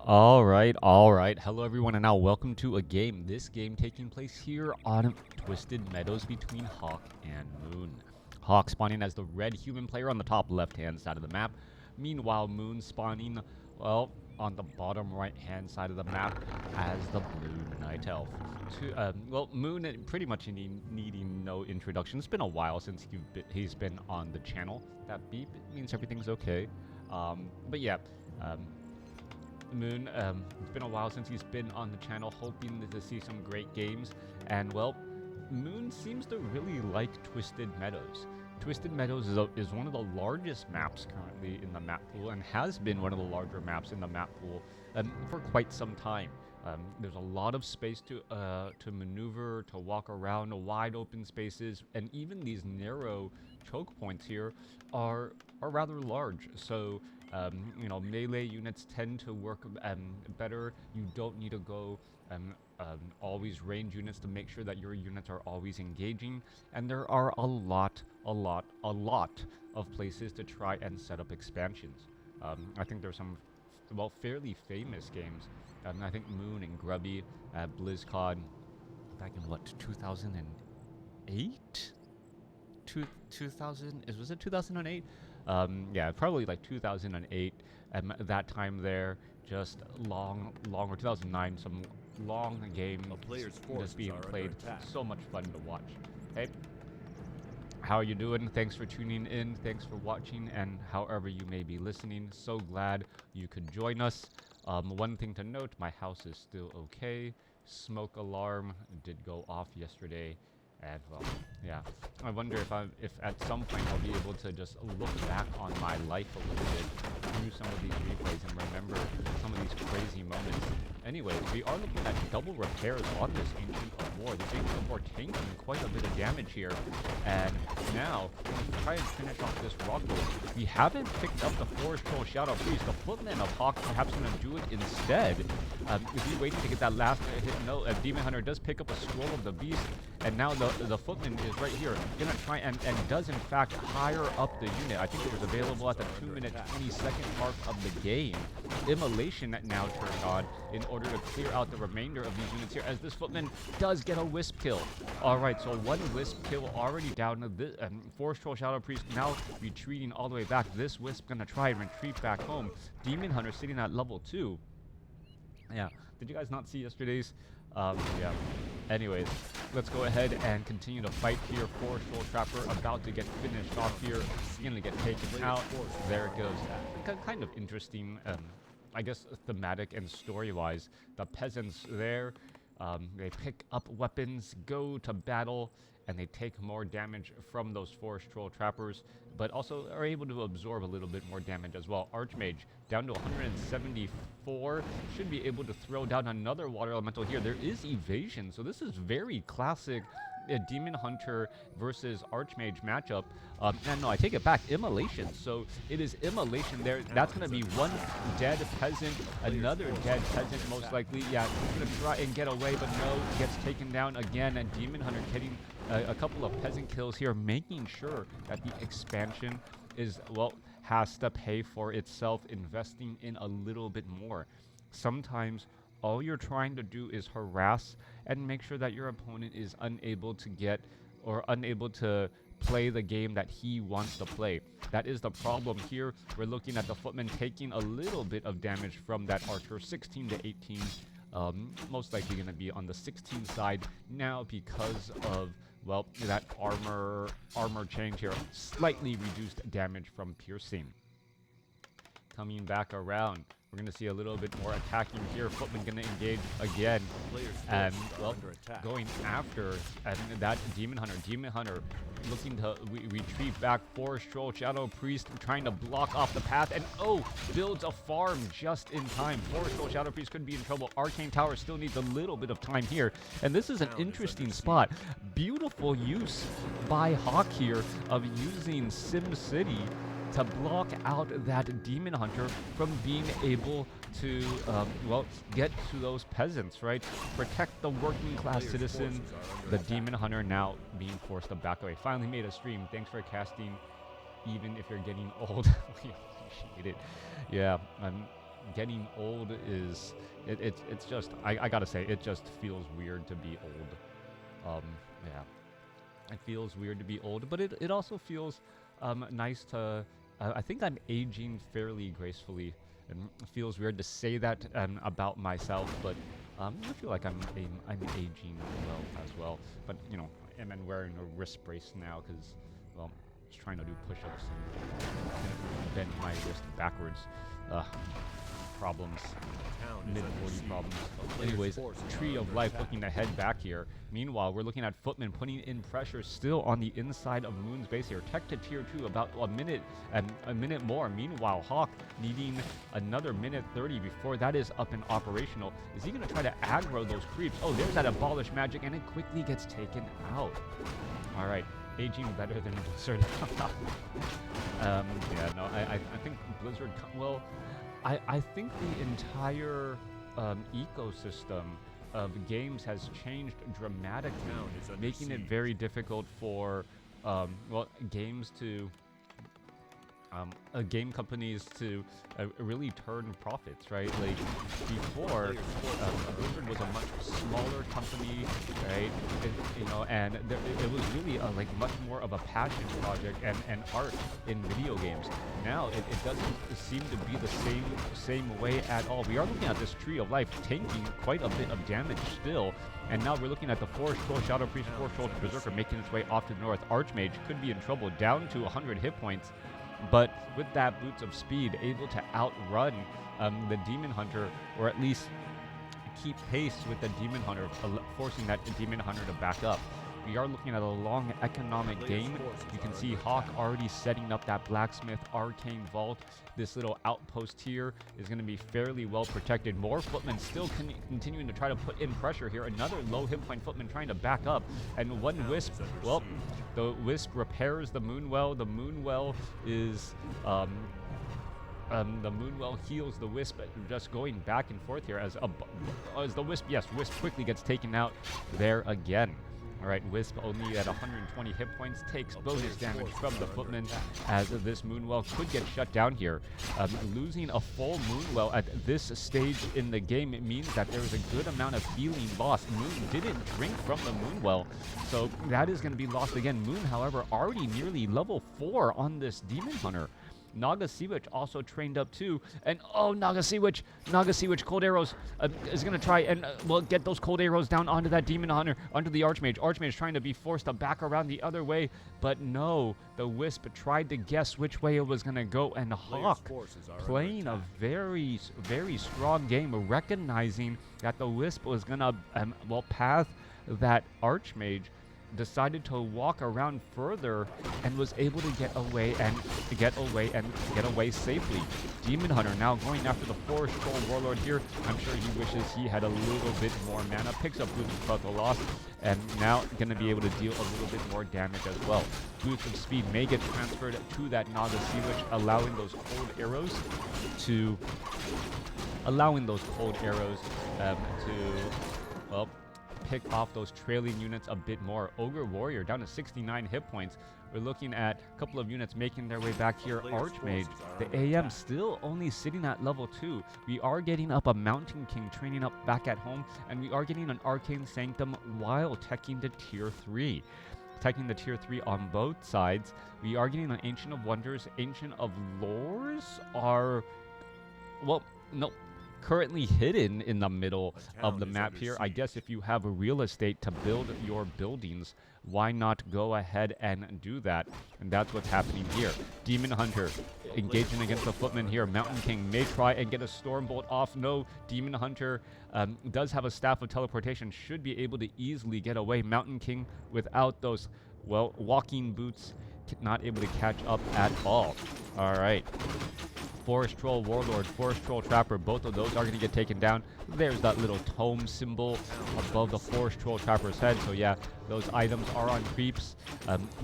All right. Hello, everyone, and now welcome to a game. This game taking place here on Twisted Meadows between HawK and Moon. HawK spawning as the red human player on the top left-hand side of the map. Meanwhile, Moon spawning, well, on the bottom right-hand side of the map as the blue night elf. Moon pretty much needing no introduction. It's been a while since he's been on the channel. That beep means everything's okay. But yeah. Moon, it's been a while since he's been on the channel, hoping to see some great games, and well, Moon seems to really like Twisted Meadows. Twisted Meadows is one of the largest maps currently in the map pool, and has been one of the larger maps in the map pool for quite some time. There's a lot of space to maneuver, to walk around, wide open spaces, and even these narrow choke points here are rather large. So you know, melee units tend to work better. You don't need to go always range units to make sure that your units are always engaging. And there are a lot of places to try and set up expansions. I think there's some, well, fairly famous games. I think Moon and Grubby at BlizzCon back in what, 2008? 2000, was it 2008? Yeah, probably like 2008. That time there, just longer 2009, some long games just being played. So much fun to watch. Hey, how are you doing? Thanks for tuning in. Thanks for watching, and however you may be listening, so glad you could join us. One thing to note, my house is still okay. Smoke alarm did go off yesterday. And well, yeah, I wonder if at some point I'll be able to just look back on my life a little bit through some of these replays and remember some of these crazy moments. Anyways, we are looking at double repairs on this Ancient of War. This Ancient of War taking quite a bit of damage here. And now, let's try and finish off this rock roll. We haven't picked up the Forest Troll Shadow Priest. The Footman of HawK perhaps going to do it instead. If you're waiting to get that last hit, no, Demon Hunter does pick up a Scroll of the Beast. And now the Footman is right here, gonna try and does in fact higher up the unit. I think it was available at the 2-minute 20-second mark of the game. Immolation now turned on in order to clear out the remainder of these units here, as this Footman does get a Wisp kill. Alright, so one Wisp kill already down. This Forest Troll Shadow Priest now retreating all the way back. This Wisp gonna try and retreat back home. Demon Hunter sitting at level 2. Yeah, did you guys not see yesterday's? Yeah. Anyways, let's go ahead and continue to fight here. Forest Troll Trapper about to get finished off here. He's gonna get taken out. There it goes. Kind of interesting, I guess, thematic and story-wise. The peasants there, they pick up weapons, go to battle, and they take more damage from those Forest Troll Trappers, but also are able to absorb a little bit more damage as well. Archmage down to 174, should be able to throw down another water elemental here. There is evasion, so this is very classic Demon Hunter versus Archmage matchup. And no, I take it back, Immolation. So it is Immolation there. That's going to be one dead peasant, another dead peasant most likely. Yeah, going to try and get away, but no, gets taken down again. And Demon Hunter getting a couple of peasant kills here, making sure that the expansion is, well, has to pay for itself, investing in a little bit more. Sometimes all you're trying to do is harass and make sure that your opponent is unable to get or unable to play the game that he wants to play. That is the problem here. We're looking at the Footman taking a little bit of damage from that Archer, 16 to 18. Most likely going to be on the 16 side now because of, well, that armor change here. Slightly reduced damage from piercing. Coming back around, we're going to see a little bit more attacking here. Footman going to engage again. And, well, going after that Demon Hunter. Demon Hunter looking to retreat back. Forest Troll Shadow Priest trying to block off the path. And, oh, builds a farm just in time. Forest Troll Shadow Priest could be in trouble. Arcane Tower still needs a little bit of time here. And this is an interesting spot. Beautiful use by HawK here of using SimCity to block out that Demon Hunter from being able to, well, get to those peasants, right? Protect the working class citizen. The Demon Hunter now being forced to back away. Finally made a stream. Thanks for casting, even if you're getting old. We appreciate it. Yeah, getting old is it's just I gotta say it just feels weird to be old. Yeah, it feels weird to be old, but it also feels nice to. I think I'm aging fairly gracefully, and it feels weird to say that about myself, but I feel like I'm aging well as well. But you know, and I'm wearing a wrist brace now because, well, I was trying to do push-ups and bend my wrist backwards. Problems. Mid-40 problems. Anyways, Tree of Life looking to head back here. Meanwhile, we're looking at Footman putting in pressure still on the inside of Moon's base here. Tech to tier 2, about a minute and a minute more. Meanwhile, HawK needing another minute 30 before that is up and operational. Is he going to try to aggro those creeps? Oh, there's that Abolish Magic, and it quickly gets taken out. All right. Aging better than Blizzard. Yeah, no, I think Blizzard, well, I think the entire ecosystem of games has changed dramatically, making it very difficult for, well, games to, game companies to really turn profits, right? Like before, Blizzard was a much smaller company, right? You know, and it was really like much more of a passion project and art in video games. Now it doesn't seem to be the same way at all. We are looking at this Tree of Life tanking quite a bit of damage still, and now we're looking at the Forest Troll, Shadow Priest, Forest Troll, Berserker making its way off to the north. Archmage could be in trouble, down to 100 hit points. But with that Boots of Speed, able to outrun the Demon Hunter, or at least keep pace with the Demon Hunter, forcing that Demon Hunter to back up. We are looking at a long economic game. You can see HawK already setting up that Blacksmith Arcane Vault. This little outpost here is going to be fairly well protected. More Footmen still continuing to try to put in pressure here. Another low hit point Footman trying to back up. And one Wisp, well, the Wisp repairs the Moonwell. The Moonwell is... the Moonwell heals the Wisp, just going back and forth here as the Wisp, yes, Wisp quickly gets taken out there again. All right, Wisp only at 120 hit points, takes bonus damage from the Footman as this Moonwell could get shut down here. Losing a full Moonwell at this stage in the game, it means that there is a good amount of healing lost. Moon didn't drink from the Moonwell, so that is going to be lost again. Moon, however, already nearly level 4 on this Demon Hunter. Naga Sea Witch also trained up too, and oh, Naga Sea Witch, Cold Arrows is going to try and well, get those Cold Arrows down onto that Demon Hunter, onto the Archmage. Archmage trying to be forced to back around the other way, but no, the Wisp tried to guess which way it was going to go, and HawK playing a very, very strong game, recognizing that the Wisp was going to, well, path that Archmage, decided to walk around further and was able to get away safely. Demon Hunter now going after the Forest Troll Warlord here. I'm sure he wishes he had a little bit more mana. Picks up Boots of the Lost, and now going to be able to deal a little bit more damage as well. Boots of Speed may get transferred to that Naga Sea Witch, allowing those cold arrows to well, pick off those trailing units a bit more. Ogre Warrior down to 69 hit points. We're looking at a couple of units making their way back here. Archmage, the AM still only sitting at level 2. We are getting up a Mountain King training up back at home, and we are getting an Arcane Sanctum while teching to tier 3. Teching the tier 3 on both sides. We are getting an Ancient of Wonders. Ancient of Lores are, well, no, currently hidden in the middle of the map here. I guess if you have a real estate to build your buildings, why not go ahead and do that? And that's what's happening here. Demon Hunter engaging against the Footman here. Mountain King may try and get a Stormbolt off. No, Demon Hunter does have a Staff of Teleportation, should be able to easily get away. Mountain King without those, well, walking boots, not able to catch up at all. All right. Forest Troll Warlord, Forest Troll Trapper, both of those are going to get taken down. There's that little tome symbol above the Forest Troll Trapper's head. So yeah, those items are on creeps.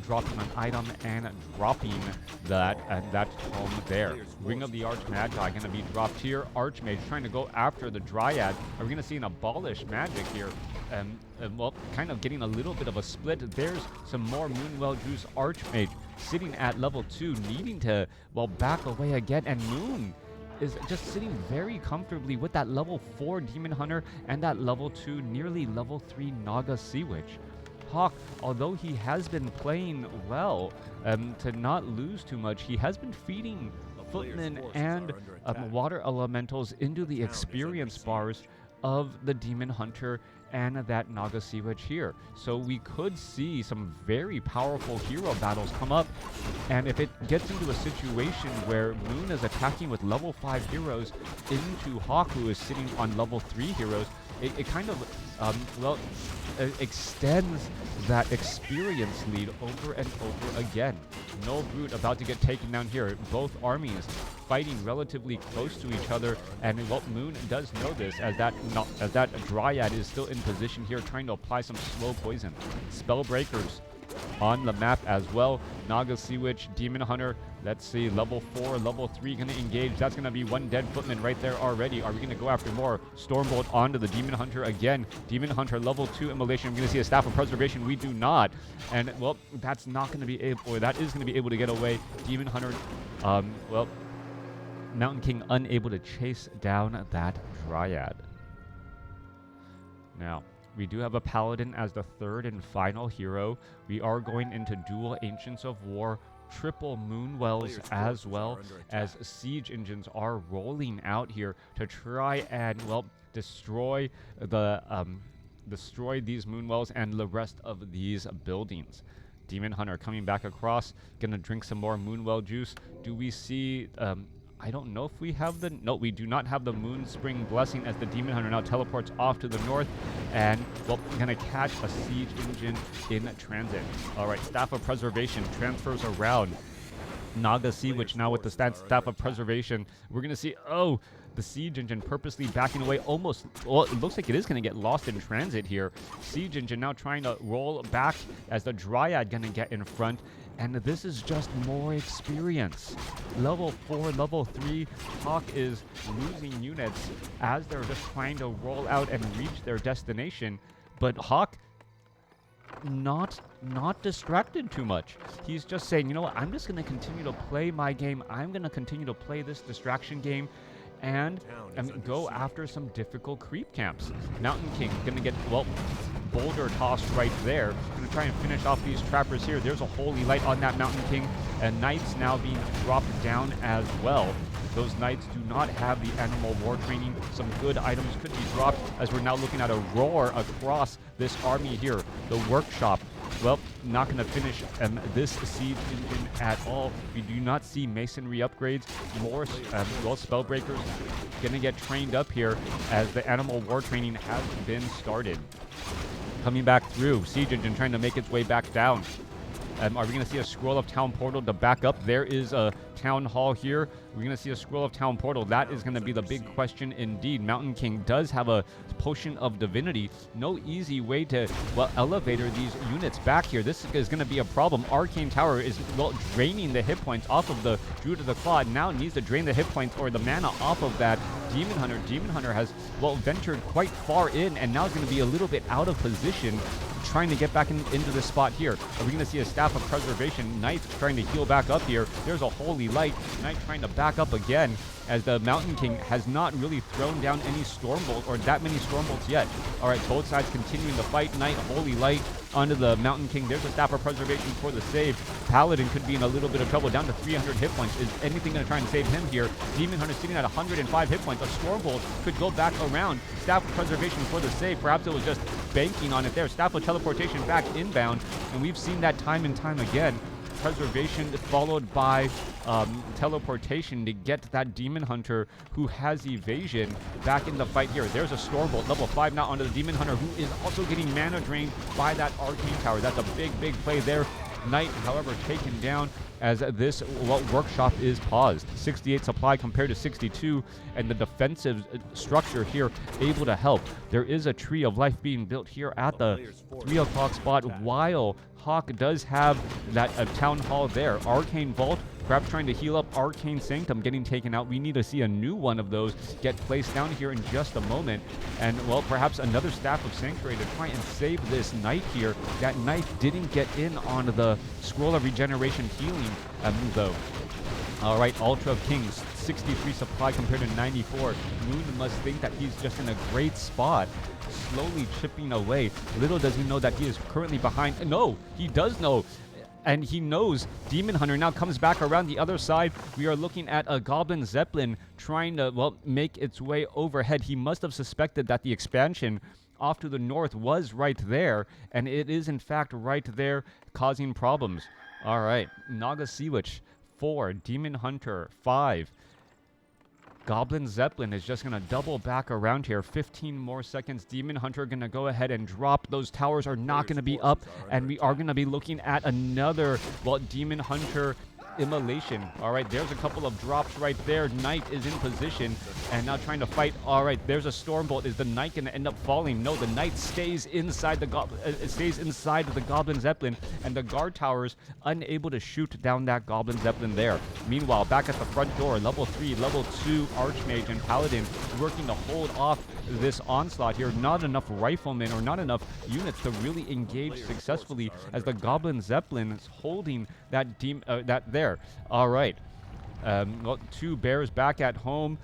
Dropping an item and dropping that tome there. Ring of the Archmagi going to be dropped here. Archmage trying to go after the Dryad. Are we going to see an Abolish Magic here? Well, kind of getting a little bit of a split. There's some more Moonwell Juice. Archmage sitting at level 2, needing to, well, back away again. And Moon is just sitting very comfortably with that level 4 Demon Hunter and that level 2, nearly level 3 Naga Sea Witch. HawK, although he has been playing well to not lose too much, he has been feeding footmen and water elementals into the experience bars of the Demon Hunter and that Naga Sea Witch here. So we could see some very powerful hero battles come up, and if it gets into a situation where Moon is attacking with level 5 heroes into HawK, who is sitting on level 3 heroes, it kind of, extends that experience lead over and over again. No Brute about to get taken down here. Both armies fighting relatively close to each other, and Moon does know this, as that Dryad is still in position here, trying to apply some slow poison. Spellbreakers on the map as well. Naga Sea Witch, Demon Hunter, let's see, level 4, level 3 gonna engage. That's gonna be one dead footman right there already. Are we gonna go after more? Stormbolt onto the Demon Hunter again. Demon Hunter level 2 immolation. We're gonna see a Staff of Preservation. We do not. And well, that's not gonna be able, or that is gonna be able to get away. Demon Hunter, well, Mountain King unable to chase down that Dryad. Now, we do have a Paladin as the third and final hero. We are going into dual Ancients of War, triple Moonwells, as well as siege engines are rolling out here to try and, well, destroy these Moonwells and the rest of these buildings. Demon Hunter coming back across, gonna drink some more Moonwell juice. Do we see I don't know if we have the... No, we do not have the Moonspring Blessing, as the Demon Hunter now teleports off to the north. And, well, gonna catch a siege engine in transit. Alright, Staff of Preservation transfers around. Naga Sea Witch now with the Staff of Preservation. We're gonna see, oh, the siege engine purposely backing away almost... Well, it looks like it is gonna get lost in transit here. Siege engine now trying to roll back as the Dryad gonna get in front. And this is just more experience. Level 4, level 3, HawK is losing units as they're just trying to roll out and reach their destination. But HawK, not distracted too much. He's just saying, you know what, I'm just going to continue to play my game. I'm going to continue to play this distraction game and go after some difficult creep camps. Mountain King going to get, well, boulder tossed right there. Going to try and finish off these trappers here. There's a Holy Light on that Mountain King, and Knights now being dropped down as well. Those Knights do not have the Animal War training. Some good items could be dropped, as we're now looking at a roar across this army here. The Workshop, well, not going to finish this siege engine at all. We do not see masonry upgrades. More, well, Spellbreakers going to get trained up here, as the Animal War training has been started. Coming back through, siege engine trying to make its way back down. Are we going to see a Scroll of Town Portal to back up? There is a Town Hall here. We're going to see a Scroll of Town Portal. That is going to be the big question indeed. Mountain King does have a Potion of Divinity. No easy way to, well, elevator these units back here. This is going to be a problem. Arcane Tower is, well, draining the hit points off of the Druid of the Claw. Now needs to drain the hit points or the mana off of that Demon Hunter. Demon Hunter has, well, ventured quite far in, and now is going to be a little bit out of position, trying to get back into this spot here. Are we going to see a Staff of Preservation? Knight trying to heal back up here. There's a Holy Light. Knight trying to back up again, as the Mountain King has not really thrown down any Stormbolt, or that many Stormbolts yet. Alright, both sides continuing to fight. Knight, Holy Light onto the Mountain King. There's a Staff of Preservation for the save. Paladin could be in a little bit of trouble, down to 300 hit points. Is anything going to try and save him here? Demon Hunter sitting at 105 hit points. A Stormbolt could go back around. Staff of Preservation for the save. Perhaps it was just banking on it there. Staff of Teleportation back inbound, and we've seen that time and time again. Preservation followed by teleportation to get that Demon Hunter, who has evasion, back in the fight here. There's a Stormbolt, level 5 now onto the Demon Hunter, who is also getting mana drained by that Arcane Tower. That's a big play there. Knight, however, taken down, as this, well, Workshop is paused. 68 supply compared to 62, and the defensive structure here able to help. There is a Tree of Life being built here at the 3 o'clock spot, while HawK does have that Town Hall there. Arcane Vault, perhaps trying to heal up. Arcane Sanctum getting taken out. We need to see a new one of those get placed down here in just a moment. And, well, perhaps another Staff of Sanctuary to try and save this Knight here. That Knight didn't get in on the Scroll of Regeneration healing though. Alright, Ultra of Kings 63 supply compared to 94. Moon must think that he's just in a great spot, slowly chipping away. Little does he know that he is currently behind. No, he does know. And he knows Demon Hunter now comes back around the other side. We are looking at a Goblin Zeppelin trying to, well, make its way overhead. He must have suspected that the expansion off to the north was right there, and it is in fact right there, causing problems. All right, Naga Sea Witch 4, Demon Hunter 5. Goblin Zeppelin is just going to double back around here. 15 more seconds. Demon Hunter going to go ahead and drop. Those towers are not going to be up, and we are going to be looking at another, well, Demon Hunter immolation. All right, there's a couple of drops right there. Knight is in position and now trying to fight. All right, there's a Stormbolt. Is the Knight going to end up falling? No, the Knight stays inside the Goblin Zeppelin, and the guard towers unable to shoot down that Goblin Zeppelin there. Meanwhile, back at the front door, level 3, level 2 Archmage and Paladin working to hold off this onslaught here. Not enough riflemen or not enough units to really engage successfully as the Goblin Zeppelin is holding that there. All right. Well, 2 bears back at home.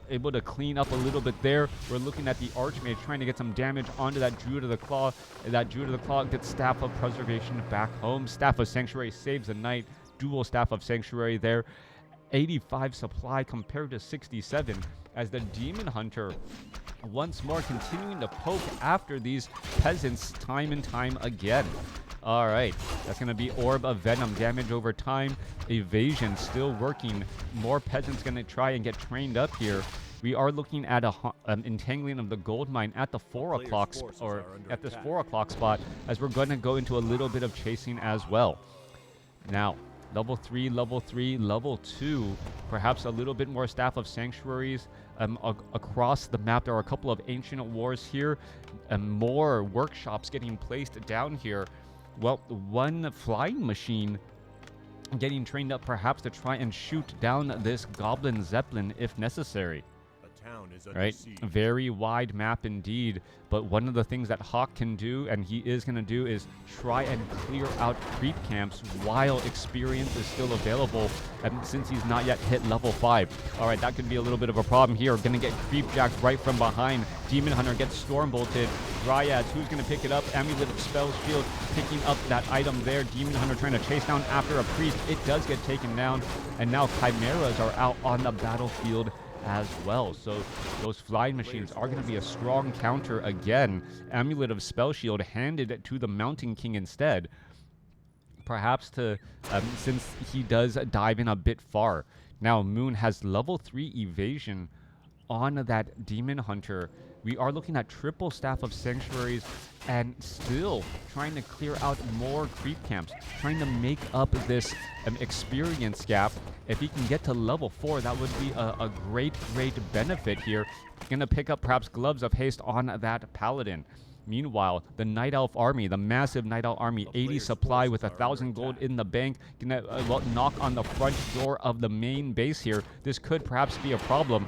Able to clean up a little bit there. We're looking at the Archmage trying to get some damage onto that Druid of the Claw. That Druid of the Claw gets Staff of Preservation back home. Staff of Sanctuary saves the Knight. Dual Staff of Sanctuary there. 85 supply compared to 67 as the Demon Hunter once more continuing to poke after these peasants time and time again. All right, that's going to be Orb of Venom, damage over time, evasion still working. More peasants going to try and get trained up here. We are looking at an entangling of the gold mine at the 4 o'clock or at this 4 o'clock spot, as we're going to go into a little bit of chasing as well. Now, level 3, level 3, level 2, perhaps a little bit more Staff of Sanctuaries across the map. There are a couple of Ancient Wars here, and more workshops getting placed down here. Well, one flying machine getting trained up perhaps to try and shoot down this Goblin Zeppelin if necessary. Right, very wide map indeed, but one of the things that HawK can do, and he is going to do, is try and clear out creep camps while experience is still available, and since he's not yet hit level 5. All right, that could be a little bit of a problem here. Going to get creep jacked right from behind. Demon Hunter gets storm bolted. Dryads, who's going to pick it up? Amulet of Spell Shield picking up that item there. Demon Hunter trying to chase down after a priest. It does get taken down, and now Chimeras are out on the battlefield as well. So those flying machines are going to be a strong counter again. Amulet of Spell Shield handed to the Mountain King instead. Perhaps to, since he does dive in a bit far. Now Moon has level 3 evasion on that Demon Hunter. We are looking at triple Staff of Sanctuaries and still trying to clear out more creep camps, trying to make up this experience gap. If he can get to level 4, that would be a great benefit here. Gonna pick up perhaps Gloves of Haste on that Paladin. Meanwhile, the Night Elf army, the massive Night Elf army, 80 supply with 1,000 gold in the bank, gonna knock on the front door of the main base here. This could perhaps be a problem,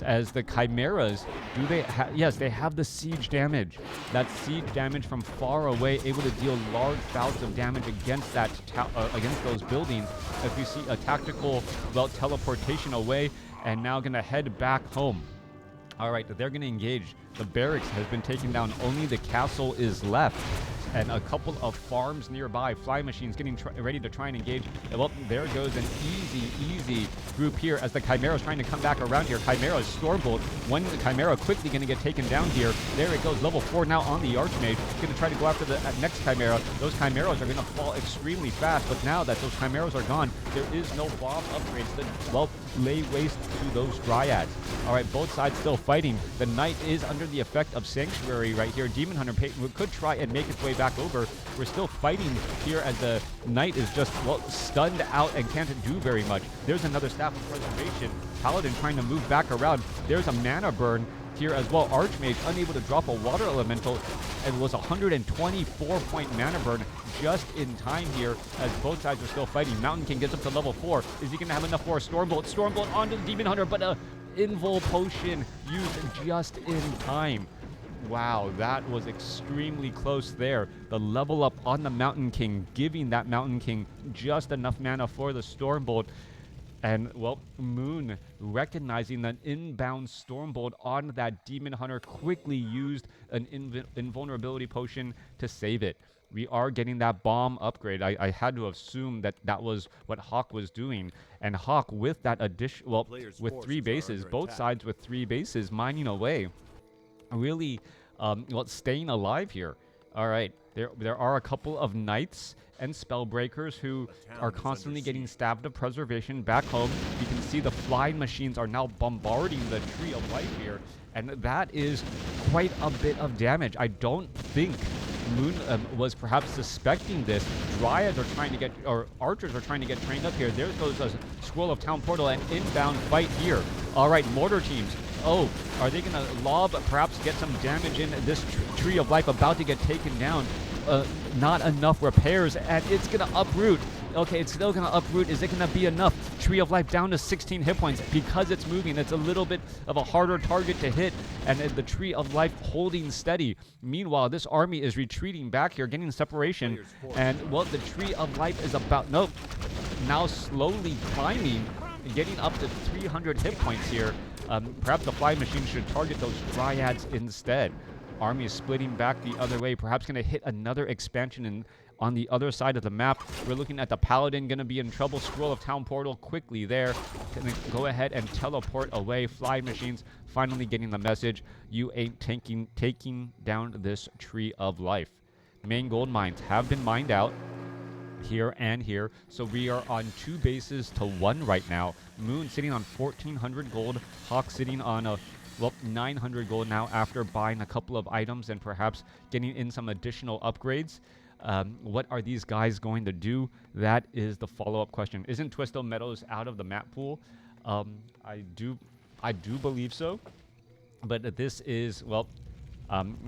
as the Chimeras, do they yes, they have the siege damage. That siege damage from far away, able to deal large bouts of damage against that against those buildings. If you see a tactical, well, teleportation away, and now gonna head back home. All right, they're going to engage. The barracks has been taken down. Only the castle is left. And a couple of farms nearby. Fly machines getting ready to try and engage. Well, there goes an easy group here as the Chimera is trying to come back around here. Chimera's Stormbolt. One Chimera quickly going to get taken down here. There it goes. Level 4 now on the Archmage. Going to try to go after the next Chimera. Those Chimeras are going to fall extremely fast. But now that those Chimeras are gone, there is no bomb upgrades to, well, lay waste to those Dryads. All right, both sides still fighting. The Knight is under the effect of Sanctuary right here. Demon Hunter could try and make its way back over. We're still fighting here as the Knight is just, well, stunned out and can't do very much. There's another Staff of Preservation. Paladin trying to move back around. There's a mana burn here as well. Archmage unable to drop a water elemental. It was 124-point mana burn just in time here as both sides are still fighting. Mountain King gets up to level 4. Is he going to have enough for a Stormbolt? Stormbolt onto the Demon Hunter, but a Invul Potion used just in time. Wow, that was extremely close there. The level up on the Mountain King, giving that Mountain King just enough mana for the Stormbolt. And, well, Moon, recognizing that inbound Stormbolt on that Demon Hunter, quickly used an invulnerability potion to save it. We are getting that bomb upgrade. I had to assume that that was what HawK was doing. And HawK, with that addition, well, with 3 bases, both sides with 3 bases, mining away, really, well, staying alive here. All right, there are a couple of knights and spellbreakers who are constantly getting stabbed of preservation back home. You can see the flying machines are now bombarding the Tree of Life here, and that is quite a bit of damage. I don't think Moon was perhaps suspecting this. Dryads are trying to get, or archers are trying to get trained up here. There goes a Scroll of Town Portal and inbound fight here. All right, mortar teams. Oh, are they going to lob, perhaps get some damage in? This Tree of Life about to get taken down. Not enough repairs, and it's going to uproot. Okay, it's still going to uproot. Is it going to be enough? Tree of Life down to 16 hit points. Because it's moving, it's a little bit of a harder target to hit, and the Tree of Life holding steady. Meanwhile, this army is retreating back here, getting separation, and, well, the Tree of Life is about, nope, now slowly climbing, getting up to 300 hit points here. Perhaps the flying machine should target those Dryads instead. Army is splitting back the other way, perhaps going to hit another expansion on the other side of the map. We're looking at the Paladin going to be in trouble. Scroll of Town Portal quickly there. Going to go ahead and teleport away. Flying machines finally getting the message. You ain't taking down this Tree of Life. Main gold mines have been mined out here and here, so we are on 2 bases to 1 right now. Moon sitting on 1,400 gold. HawK sitting on a, well, 900 gold now after buying a couple of items and perhaps getting in some additional upgrades. What are these guys going to do? That is the follow-up question. Isn't Twisto Meadows out of the map pool? I do believe so, but this is, well,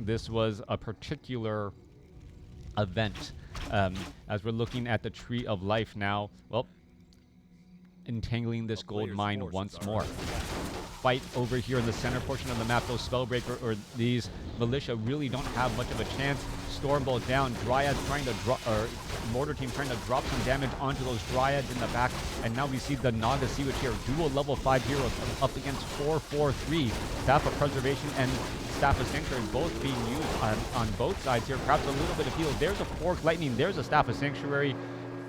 this was a particular event. As we're looking at the Tree of Life now, well, entangling this gold mine once more. Fight over here in the center portion of the map. Those Spellbreaker or these Militia really don't have much of a chance. Stormbolt down. Dryads trying to drop, or Mortar Team trying to drop some damage onto those Dryads in the back. And now we see the Naga Sea Witch here. Dual level 5 heroes up against 4-4-3. Staff of Preservation and Staff of Sanctuary both being used on both sides here. Perhaps a little bit of heal. There's a Fork Lightning. There's a Staff of Sanctuary,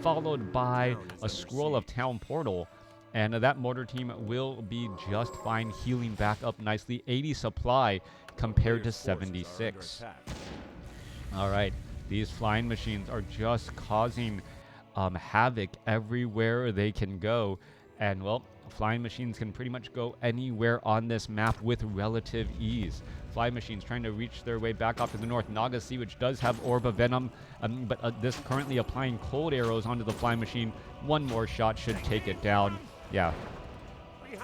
followed by a Scroll of Town Portal. And that Mortar Team will be just fine, healing back up nicely. 80 supply compared to 76. All right, these flying machines are just causing havoc everywhere they can go. And, well, flying machines can pretty much go anywhere on this map with relative ease. Flying machines trying to reach their way back off to the north. Naga Sea, which does have Orb of Venom, but this currently applying cold arrows onto the flying machine. One more shot should take it down. Yeah,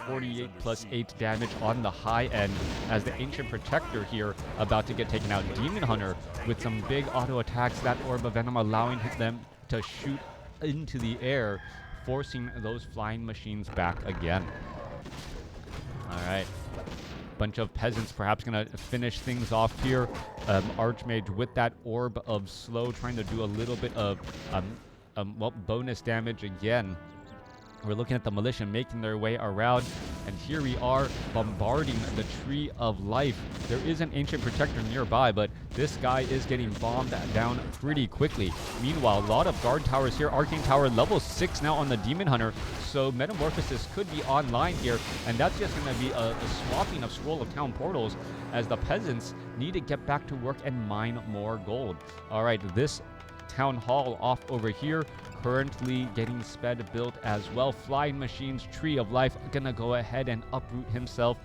48 plus 8 damage on the high end as the Ancient Protector here about to get taken out. Demon Hunter with some big auto attacks. That Orb of Venom allowing them to shoot into the air, forcing those flying machines back again. All right. Bunch of peasants perhaps going to finish things off here. Archmage with that Orb of Slow trying to do a little bit of well, bonus damage again. We're looking at the Militia making their way around, and here we are bombarding the Tree of Life. There is an Ancient Protector nearby, but this guy is getting bombed down pretty quickly. Meanwhile, a lot of guard towers here. Arcane Tower level 6 now on the Demon Hunter, so Metamorphosis could be online here, and that's just going to be a swapping of Scroll of Town Portals as the peasants need to get back to work and mine more gold. All right, this Town Hall off over here, currently getting sped built as well. Flying Machines, Tree of Life, gonna go ahead and uproot himself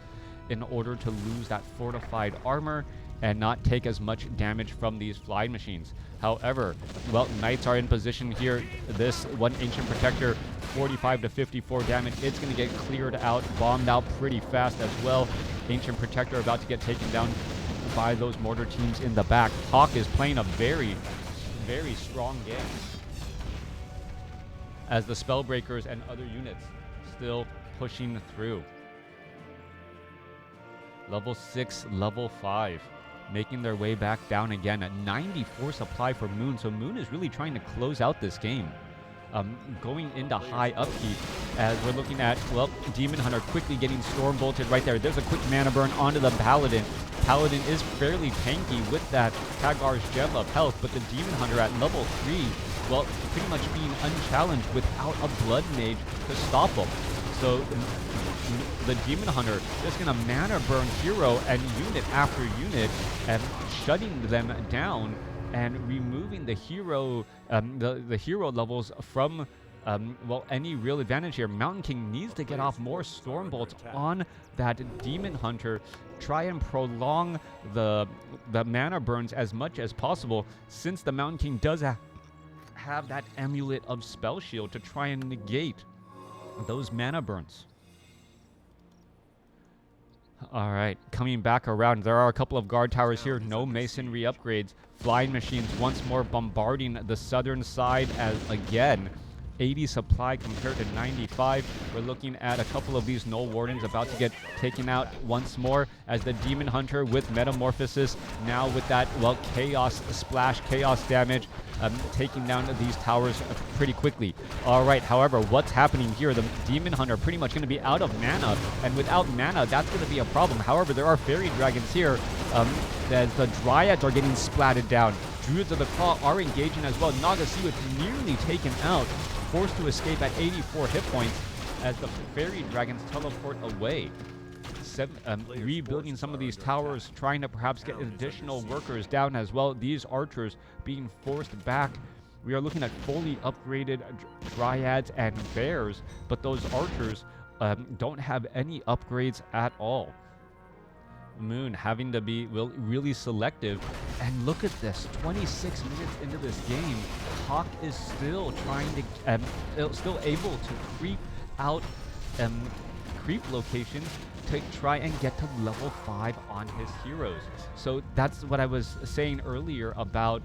in order to lose that fortified armor and not take as much damage from these flying machines. However, well, Knights are in position here. This one Ancient Protector, 45 to 54 damage. It's gonna get cleared out, bombed out pretty fast as well. Ancient Protector about to get taken down by those mortar teams in the back. HawK is playing a very, very strong game, as the Spellbreakers and other units still pushing through. Level 6, level 5, making their way back down again at 94 supply for Moon. So Moon is really trying to close out this game. going into high upkeep, as we're looking at, well, Demon Hunter quickly getting storm bolted right there. There's a quick mana burn onto the Paladin. Paladin is fairly tanky with that Kagar's Gem of health, but the Demon Hunter at level 3, well, pretty much being unchallenged without a Blood Mage to stop him. So the Demon Hunter just gonna mana burn hero and unit after unit and shutting them down and removing the hero the hero levels from well, any real advantage here. Mountain King needs to get off more Storm Bolts on that Demon Hunter, try and prolong the mana burns as much as possible, since the Mountain King does have that Amulet of Spell Shield to try and negate those mana burns. Alright, coming back around, there are a couple of guard towers here, no masonry upgrades. Flying machines once more bombarding the southern side as, again, 80 supply compared to 95. We're looking at a couple of these Null Wardens about to get taken out once more, as the Demon Hunter with Metamorphosis, now with that, well, Chaos Splash, Chaos damage, taking down these towers pretty quickly. Alright, however, what's happening here? The Demon Hunter pretty much going to be out of mana, and without mana, that's going to be a problem. However, there are Fairy Dragons here, that the Dryads are getting splatted down. Druids of the Claw are engaging as well. Naga Sea nearly taken out, forced to escape at 84 hit points as the Fairy Dragons teleport away. Rebuilding some of these towers, trying to perhaps get additional workers down as well. These archers being forced back. We are looking at fully upgraded Dryads and Bears, but those archers don't have any upgrades at all. Moon having to be really selective, and look at this, 26 minutes into this game, HawK is still trying to still able to creep out creep locations to try and get to level 5 on his heroes. So that's what I was saying earlier about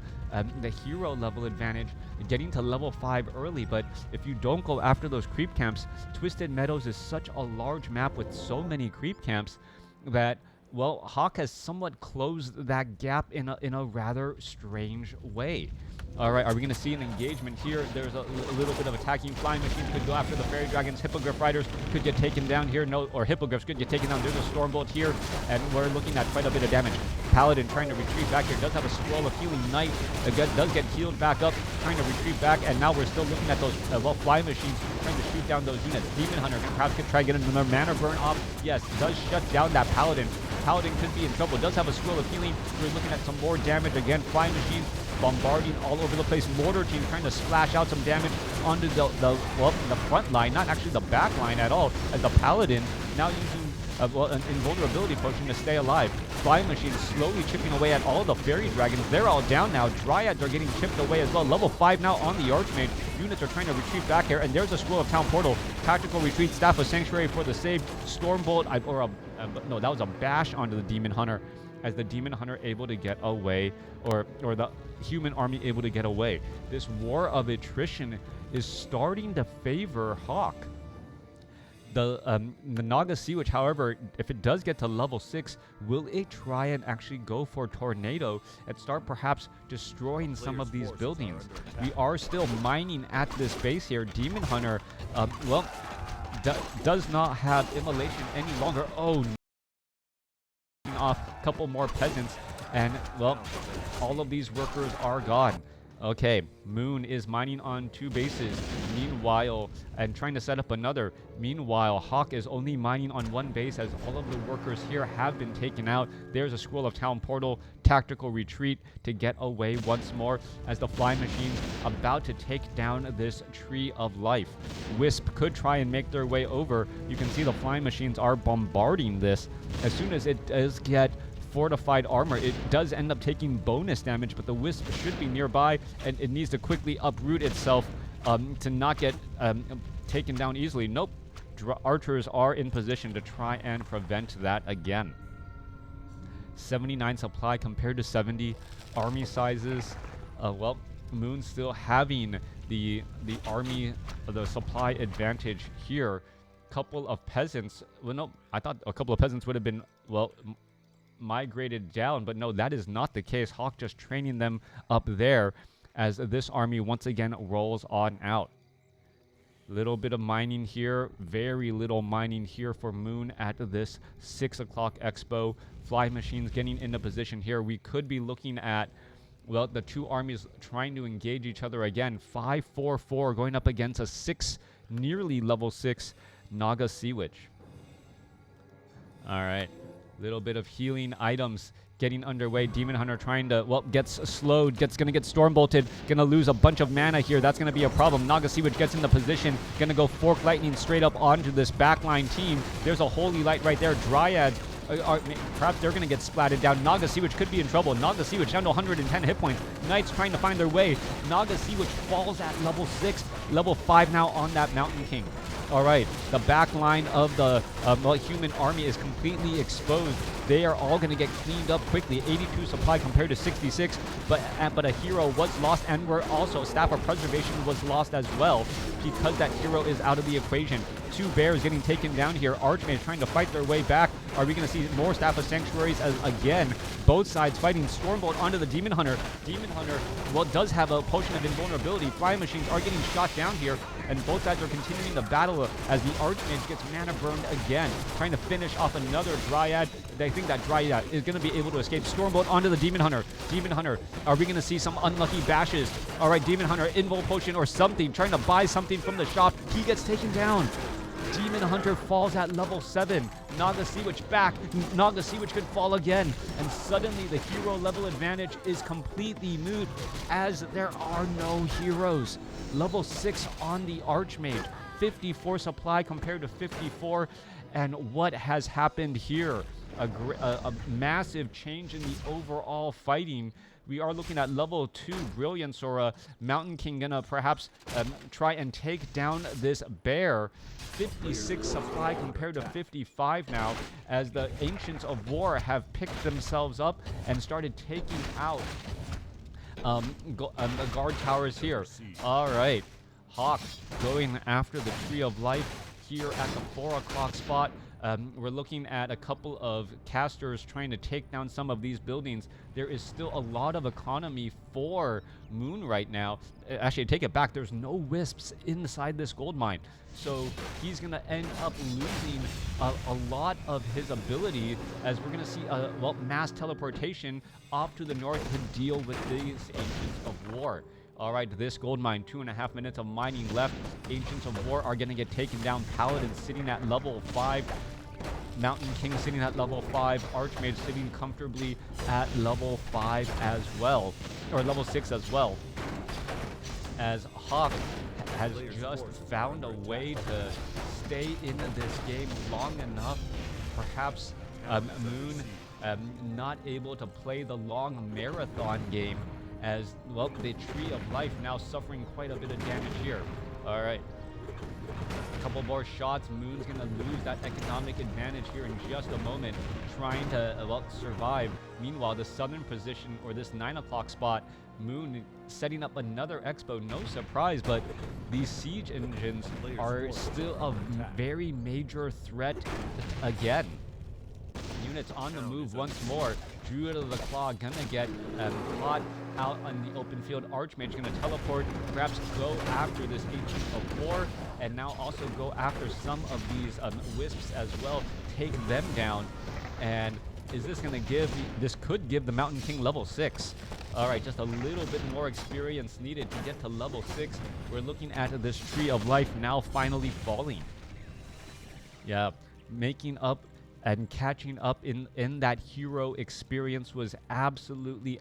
the hero level advantage, getting to level 5 early. But if you don't go after those creep camps, Twisted Meadows is such a large map with so many creep camps that, well, HawK has somewhat closed that gap in a rather strange way. All right, are we going to see an engagement here? There's a little bit of attacking. Flying machines could go after the Fairy Dragons. Hippogriff Riders could get taken down here. No, or Hippogriffs could get taken down. There's a Stormbolt here, and we're looking at quite a bit of damage. Paladin trying to retreat back here. Does have a Scroll of Healing. Knight does get healed back up, trying to retreat back, and now we're still looking at those, well, Flying machines trying to shoot down those units. Demon Hunter perhaps could try to get another mana burn off. Yes, does shut down that Paladin. Paladin could be in trouble. Does have a Scroll of Healing. We're looking at some more damage again. Flying machines bombarding all over the place. Mortar team trying to splash out some damage onto the front line, not actually the back line at all, as the Paladin now using an invulnerability potion to stay alive. Flying machines slowly chipping away at all the Fairy Dragons. They're all down now. Dryads are getting chipped away as well. Level 5 now on the Archmage. Units are trying to retreat back here, and there's a Scroll of Town Portal. Tactical retreat, Staff of Sanctuary for the save. Stormbolt, no, that was a bash onto the Demon Hunter, as the Demon Hunter able to get away, or the human army able to get away. This war of attrition is starting to favor HawK. The Naga Sea Witch, however, if it does get to level 6, will it try and actually go for Tornado and start perhaps destroying some of these buildings? We are still mining at this base here. Demon Hunter, does not have Immolation any longer. Oh, off a couple more peasants, and, well, all of these workers are gone. Okay, Moon is mining on 2 bases. Meanwhile, and trying to set up another. Meanwhile, HawK is only mining on 1 base, as all of the workers here have been taken out. There's a Scroll of Town Portal. Tactical retreat to get away once more, as the Flying Machines about to take down this Tree of Life. Wisp could try and make their way over. You can see the Flying Machines are bombarding this. As soon as it does get fortified armor, it does end up taking bonus damage, but the Wisp should be nearby, and it needs to quickly uproot itself to not get taken down easily. Nope. Archers are in position to try and prevent that again. 79 supply compared to 70 army sizes. Well, Moon still having the army, the supply advantage here. Couple of peasants, well, no, I thought a couple of peasants would have been, well, migrated down, but no, that is not the case. HawK just training them up there as this army once again rolls on out. Little bit of mining here, very little mining here for Moon at this 6 o'clock expo. Fly machines getting into position here. We could be looking at, well, the two armies trying to engage each other again. 5-4-4 going up against a nearly level 6 Naga Sea Witch. All right, little bit of healing items getting underway. Demon Hunter trying to, well, gets slowed, gonna get storm bolted, gonna lose a bunch of mana here. That's gonna be a problem. Naga Sea Witch gets into position, gonna go Fork Lightning straight up onto this backline team. There's a Holy Light right there. Dryads, perhaps they're gonna get splatted down. Naga Sea Witch could be in trouble. Naga Sea Witch down to 110 hit points. Knights trying to find their way. Naga Sea Witch falls at level 6, level 5 now on that Mountain King. All right, the back line of the human army is completely exposed. They are all going to get cleaned up quickly. 82 supply compared to 66, but a hero was lost, and we're also Staff of Preservation was lost as well because that hero is out of the equation. 2 bears getting taken down here. Archmage trying to fight their way back. Are we going to see more Staff of Sanctuaries as again? Both sides fighting. Stormbolt onto the Demon Hunter. Demon Hunter, well, does have a potion of invulnerability. Flying machines are getting shot down here, and both sides are continuing the battle as the Archmage gets mana burned again, trying to finish off another Dryad. They think that Dryad is going to be able to escape. Stormbolt onto the Demon Hunter. Demon Hunter, are we going to see some unlucky bashes? All right, Demon Hunter, invul potion or something, trying to buy something from the shop. He gets taken down. Demon Hunter falls at level 7. Naga Sea Witch back. Naga Sea Witch could fall again. And suddenly the hero level advantage is completely moot as there are no heroes. Level 6 on the Archmage. 54 supply compared to 54. And what has happened here? A massive change in the overall fighting. We are looking at level 2 Brilliance, or a Mountain King gonna perhaps try and take down this bear. 56 supply compared to 55 now, as the Ancients of War have picked themselves up and started taking out the guard towers here. All right, HawK going after the Tree of Life here at the 4 o'clock spot. We're looking at a couple of casters trying to take down some of these buildings. There is still a lot of economy for Moon right now. Actually, take it back. There's no wisps inside this gold mine. So he's going to end up losing a lot of his ability, as we're going to see mass teleportation off to the north to deal with these Ancients of War. All right, this gold mine, 2.5 minutes of mining left. Ancients of War are going to get taken down. Paladin sitting at level 5. Mountain King sitting at level 5. Archmage sitting comfortably at level 5 as well. Or level 6 as well. As HawK has just found a way to stay in this game long enough. Perhaps Moon not able to play the long marathon game, as, well, the Tree of Life now suffering quite a bit of damage here. All right. A couple more shots. Moon's going to lose that economic advantage here in just a moment, trying to, survive. Meanwhile, the southern position, or this 9 o'clock spot, Moon setting up another expo. No surprise, but these siege engines are still a very major threat again. Units on the move once more. Druid of the Claw gonna get caught out on the open field. Archmage gonna teleport, perhaps go after this Ancient of War, and now also go after some of these wisps as well, take them down. And is this gonna give, this could give the Mountain King level 6. All right, just a little bit more experience needed to get to level 6. We're looking at this Tree of Life now finally falling. Yeah, making up and catching up in that hero experience was absolutely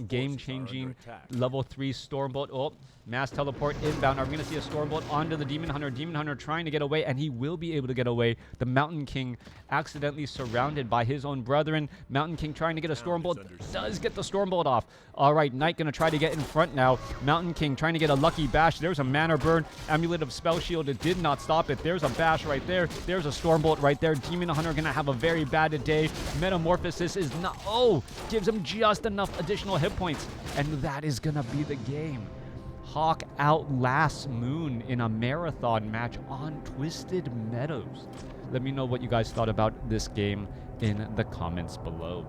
game-changing. Level 3 Stormbolt. Oh, mass teleport inbound. Are we going to see a Stormbolt onto the Demon Hunter? Demon Hunter trying to get away, and he will be able to get away. The Mountain King accidentally surrounded by his own brethren. Mountain King trying to get a Stormbolt. Does get the Stormbolt off. All right, Knight going to try to get in front now. Mountain King trying to get a lucky bash. There's a mana burn. Amulet of Spell Shield. It did not stop it. There's a bash right there. There's a Stormbolt right there. Demon Hunter going to have a very bad day. Metamorphosis is not... Oh, gives him just enough additional hit points, and that is gonna be the game. HawK outlasts Moon in a marathon match on Twisted Meadows. Let me know what you guys thought about this game in the comments below.